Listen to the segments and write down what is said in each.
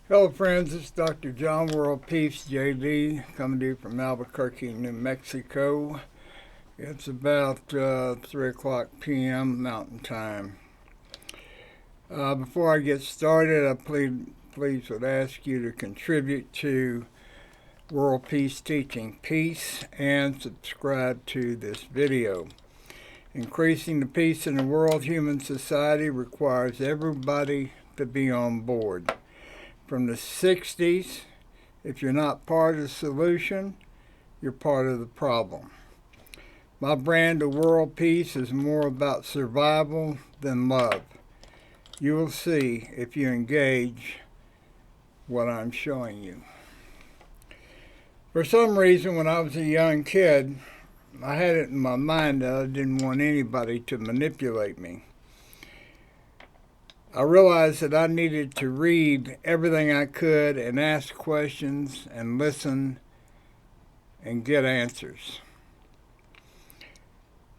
Hello friends, it's Dr. John WorldPeace JD coming to you from Albuquerque, New Mexico. It's about 3 o'clock p.m. Mountain Time. Before I get started, I please would ask you to contribute to WorldPeace Teaching Peace and subscribe to this video. Increasing the peace in the world, human society requires everybody to be on board. From the 60s, if you're not part of the solution, you're part of the problem. My brand of world peace is more about survival than love. You will see if you engage what I'm showing you. For some reason, when I was a young kid, I had it in my mind that I didn't want anybody to manipulate me. I realized that I needed to read everything I could and ask questions and listen and get answers.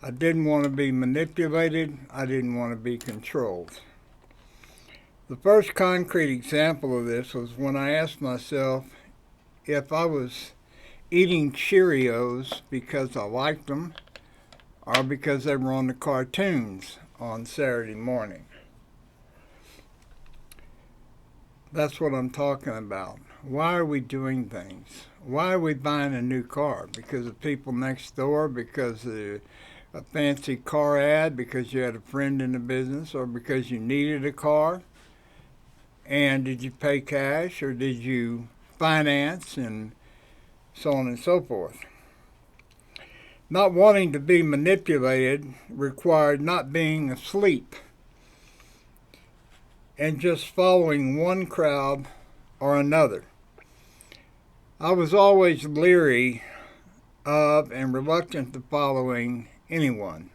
I didn't want to be manipulated. I didn't want to be controlled. The first concrete example of this was when I asked myself if I was eating Cheerios because I liked them or because they were on the cartoons on Saturday morning. That's what I'm talking about. Why are we doing things? Why are we buying a new car? Because of people next door? Because of a fancy car ad? Because you had a friend in the business? Or because you needed a car? And did you pay cash or did you finance and so on and so forth? Not wanting to be manipulated required not being asleep and just following one crowd or another. I was always leary of and reluctant to following anyone.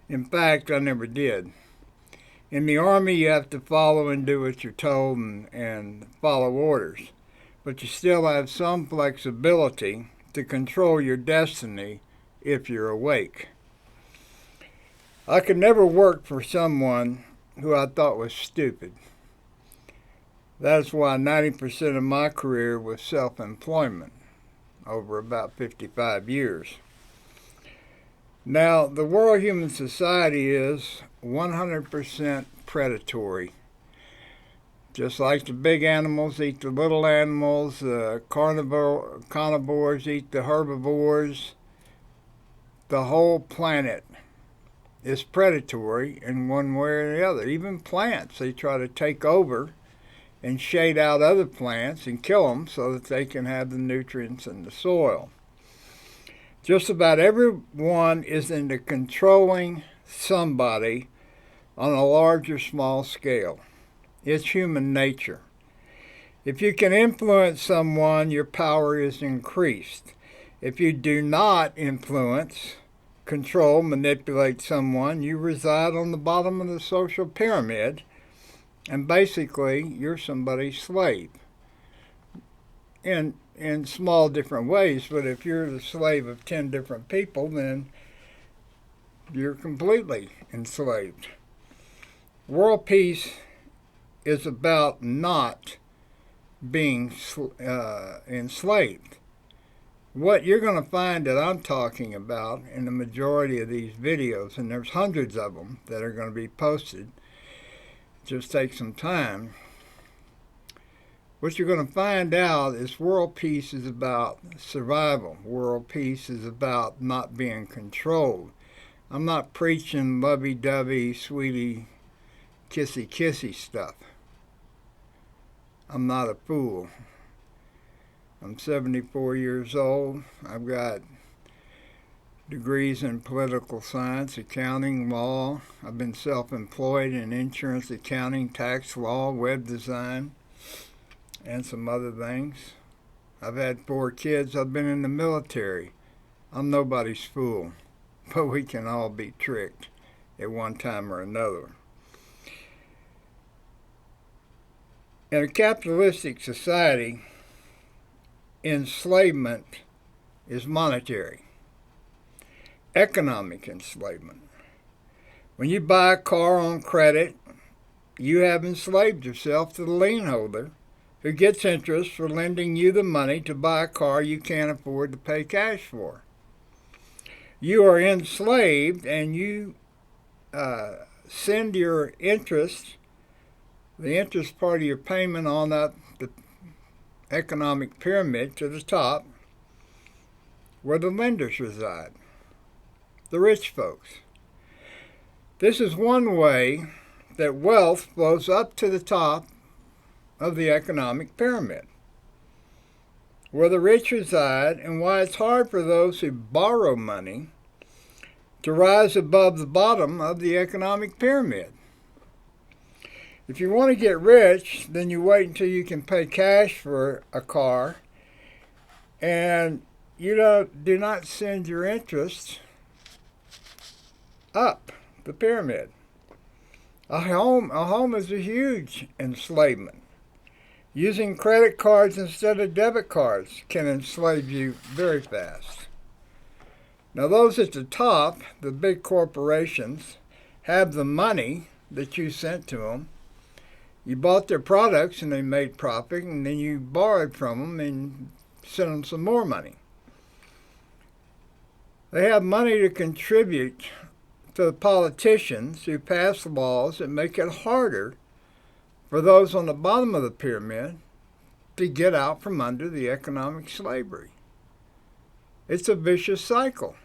In fact, I never did. In the Army, you have to follow and do what you're told and follow orders, but you still have some flexibility to control your destiny if you're awake. I could never work for someone who I thought was stupid. That's why 90% of my career was self-employment over about 55 years. Now, the world human society is 100% predatory. Just like the big animals eat the little animals, the carnivores eat the herbivores, the whole planet is predatory in one way or the other. Even plants, they try to take over and shade out other plants and kill them so that they can have the nutrients in the soil. Just about everyone is into controlling somebody on a large or small scale. It's human nature. If you can influence someone, your power is increased. If you do not influence, control, manipulate someone, you reside on the bottom of the social pyramid, and basically you're somebody's slave in small different ways. But if you're the slave of 10 different people, then you're completely enslaved. World peace is about not being enslaved. What you're going to find that I'm talking about in the majority of these videos, and there's hundreds of them that are going to be posted, just take some time. What you're going to find out is world peace is about survival. World peace is about not being controlled. I'm not preaching lovey-dovey, sweetie, kissy-kissy stuff. I'm not a fool. I'm 74 years old. I've got degrees in political science, accounting, law. I've been self-employed in insurance accounting, tax law, web design, and some other things. I've had 4 kids. I've been in the military. I'm nobody's fool, but we can all be tricked at one time or another. In a capitalistic society, enslavement is monetary. Economic enslavement. When you buy a car on credit, you have enslaved yourself to the lien holder who gets interest for lending you the money to buy a car you can't afford to pay cash for. You are enslaved, and you send your interest, the interest part of your payment on up the economic pyramid to the top, where the lenders reside, the rich folks. This is one way that wealth flows up to the top of the economic pyramid, where the rich reside, and why it's hard for those who borrow money to rise above the bottom of the economic pyramid. If you want to get rich, then you wait until you can pay cash for a car, and you do not send your interest up the pyramid. A home is a huge enslavement. Using credit cards instead of debit cards can enslave you very fast. Now, those at the top, the big corporations, have the money that you sent to them. You bought their products and they made profit, and then you borrowed from them and sent them some more money. They have money to contribute to the politicians who pass laws that make it harder for those on the bottom of the pyramid to get out from under the economic slavery. It's a vicious cycle.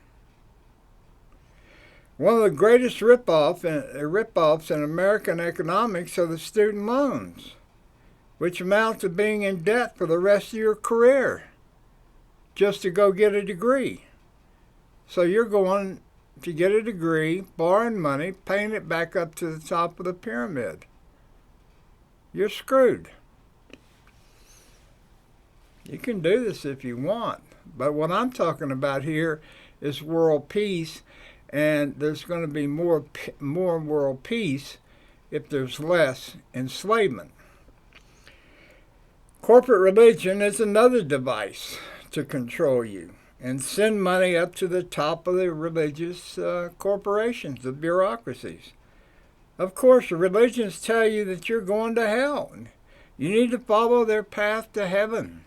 One of the greatest rip-offs in American economics are the student loans, which amount to being in debt for the rest of your career just to go get a degree. So you're going to get a degree, borrowing money, paying it back up to the top of the pyramid. You're screwed. You can do this if you want, but what I'm talking about here is world peace, and there's going to be more world peace if there's less enslavement. Corporate religion is another device to control you and send money up to the top of the religious corporations, the bureaucracies. Of course, the religions tell you that you're going to hell. You need to follow their path to heaven.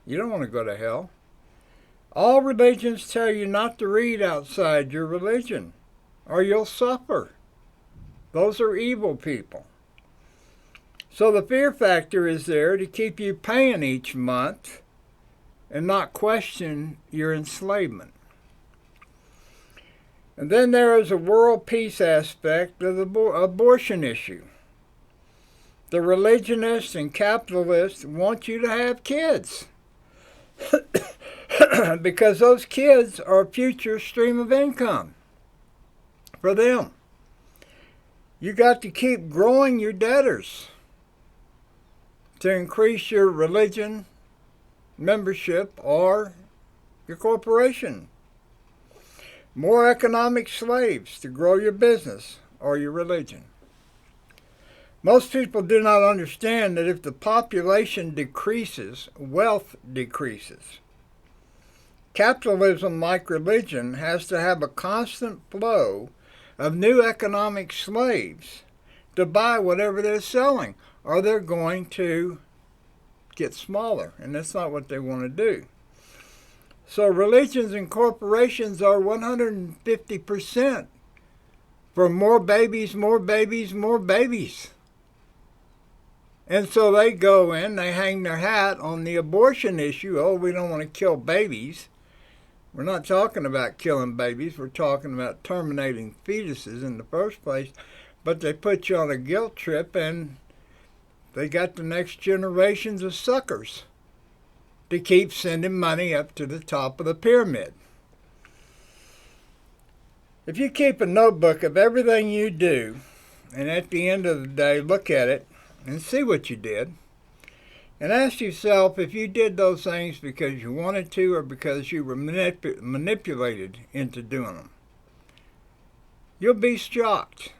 You don't want to go to hell. All religions tell you not to read outside your religion, or you'll suffer. Those are evil people. So the fear factor is there to keep you paying each month and not question your enslavement. And then there is a world peace aspect of the abortion issue. The religionists and capitalists want you to have kids because those kids are a future stream of income for them. You got to keep growing your debtors to increase your religion membership or your corporation. More economic slaves to grow your business or your religion. Most people do not understand that if the population decreases, wealth decreases. Capitalism, like religion, has to have a constant flow of new economic slaves to buy whatever they're selling, or they're going to get smaller, and that's not what they want to do. So religions and corporations are 150% for more babies, more babies, more babies. And so they go in, they hang their hat on the abortion issue. Oh, we don't want to kill babies. We're not talking about killing babies. We're talking about terminating fetuses in the first place. But they put you on a guilt trip, and they got the next generations of suckers to keep sending money up to the top of the pyramid. If you keep a notebook of everything you do, and at the end of the day look at it and see what you did, and ask yourself if you did those things because you wanted to or because you were manipulated into doing them, you'll be shocked.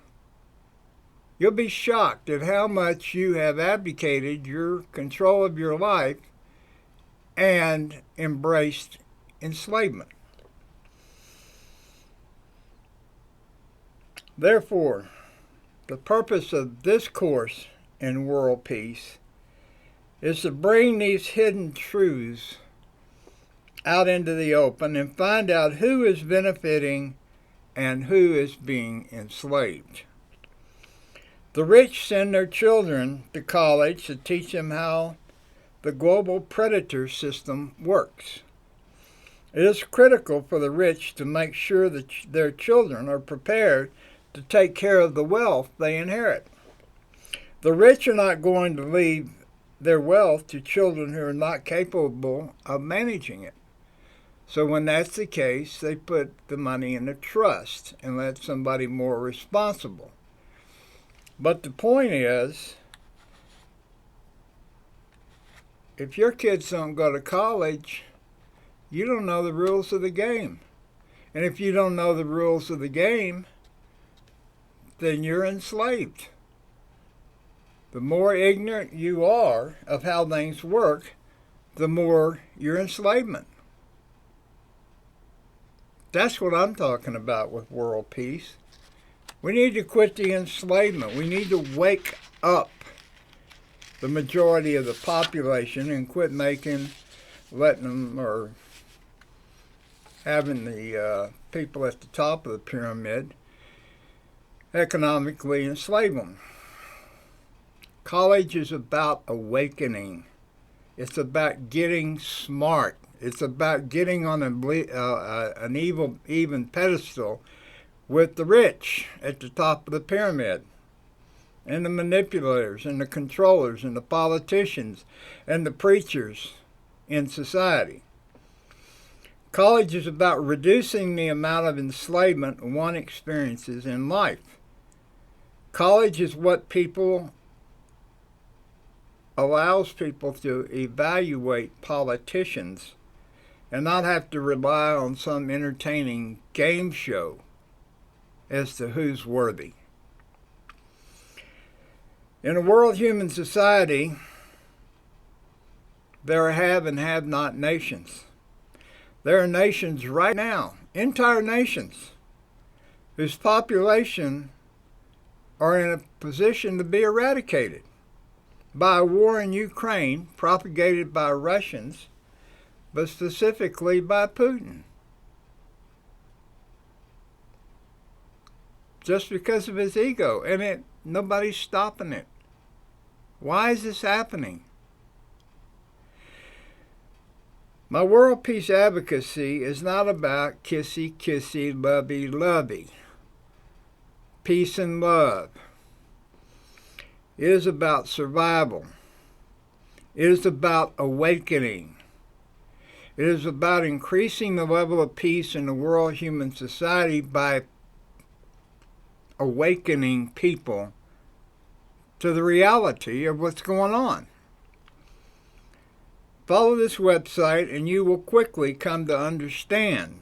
You'll be shocked at how much you have abdicated your control of your life and embraced enslavement. Therefore, the purpose of this course in World Peace is to bring these hidden truths out into the open and find out who is benefiting and who is being enslaved. The rich send their children to college to teach them how the global predator system works. It is critical for the rich to make sure that their children are prepared to take care of the wealth they inherit. The rich are not going to leave their wealth to children who are not capable of managing it. So when that's the case, they put the money in a trust and let somebody more responsible. But the point is, if your kids don't go to college, you don't know the rules of the game. And if you don't know the rules of the game, then you're enslaved. The more ignorant you are of how things work, the more your enslavement. That's what I'm talking about with world peace. We need to quit the enslavement. We need to wake up the majority of the population and quit letting them, or having the people at the top of the pyramid economically enslave them. College is about awakening. It's about getting smart. It's about getting on an even pedestal with the rich at the top of the pyramid, and the manipulators, and the controllers, and the politicians, and the preachers in society. College is about reducing the amount of enslavement one experiences in life. College is what allows people to evaluate politicians and not have to rely on some entertaining game show as to who's worthy. In a world human society, there are have and have not nations. There are nations right now, entire nations, whose population are in a position to be eradicated by a war in Ukraine propagated by Russians, but specifically by Putin. Just because of his ego, and nobody's stopping it. Why is this happening? My world peace advocacy is not about kissy, kissy, lovey, lovey. Peace and love. It is about survival. It is about awakening. It is about increasing the level of peace in the world human society by awakening people to the reality of what's going on. Follow this website and you will quickly come to understand,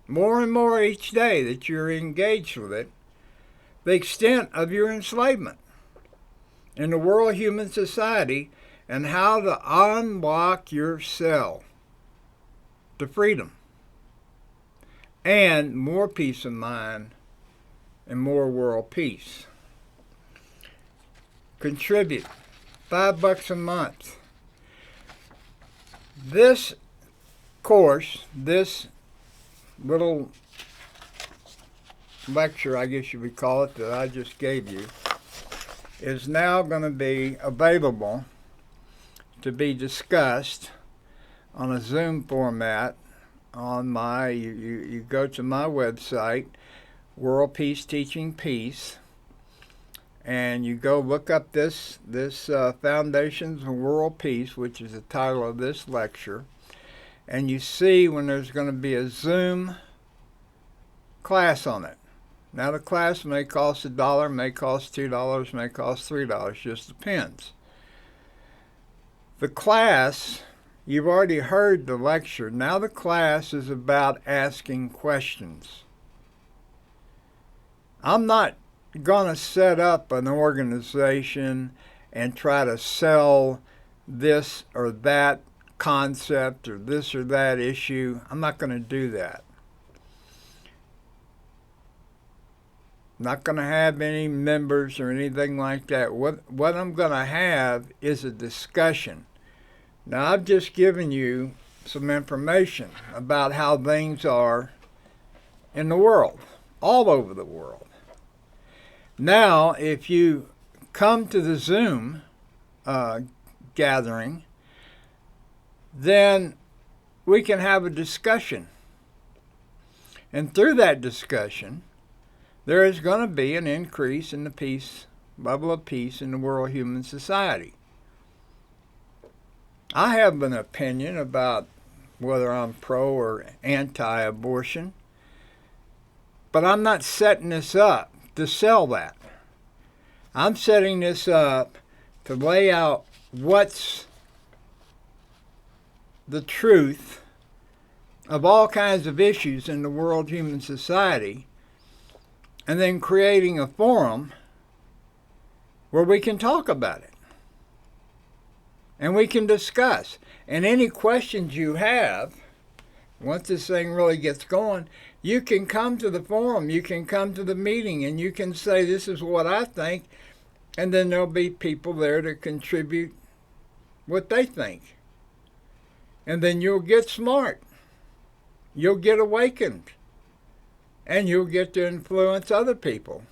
more and more each day that you're engaged with it, the extent of your enslavement in the world human society and how to unlock yourself to freedom and more peace of mind and more world peace. Contribute $5 a month. This course, this little lecture, I guess you would call it, that I just gave you, is now going to be available to be discussed on a Zoom format on my, you go to my website, World Peace Teaching Peace, and you go look up this Foundations of World Peace, which is the title of this lecture, and you see when there's going to be a Zoom class on it. Now the class may cost $1, may cost $2, may cost $3, just depends. The class, you've already heard the lecture. Now the class is about asking questions. I'm not going to set up an organization and try to sell this or that concept or this or that issue. I'm not going to do that. I'm not going to have any members or anything like that. What I'm going to have is a discussion. Now, I've just given you some information about how things are in the world, all over the world. Now, if you come to the Zoom gathering, then we can have a discussion. And through that discussion, there is going to be an increase in the peace, level of peace in the world human society. I have an opinion about whether I'm pro or anti-abortion, but I'm not setting this up to sell that. I'm setting this up to lay out what's the truth of all kinds of issues in the world human society, and then creating a forum where we can talk about it and we can discuss. And any questions you have, once this thing really gets going, you can come to the forum, you can come to the meeting, and you can say, this is what I think, and then there'll be people there to contribute what they think. And then you'll get smart. You'll get awakened. And you'll get to influence other people.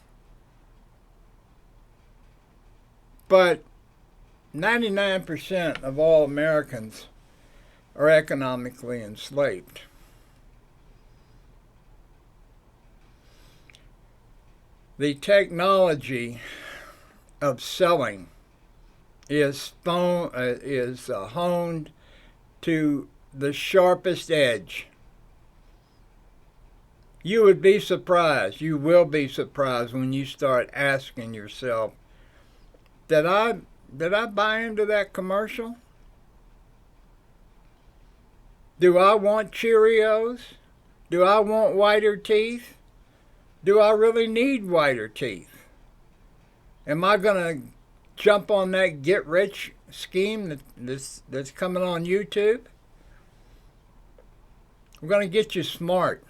But 99% of all Americans are economically enslaved. The technology of selling is honed to the sharpest edge. You would be surprised, you will be surprised when you start asking yourself, did I buy into that commercial? Do I want Cheerios? Do I want whiter teeth? Do I really need whiter teeth? Am I going to jump on that get-rich scheme that's coming on YouTube? We're going to get you smart,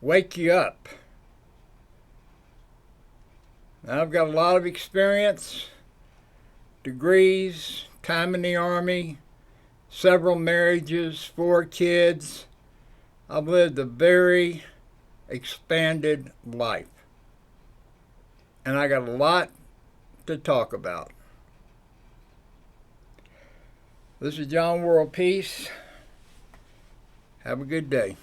wake you up. Now, I've got a lot of experience, degrees, time in the Army, several marriages, 4 kids. I've lived a very expanded life. And I got a lot to talk about. This is John WorldPeace. Have a good day.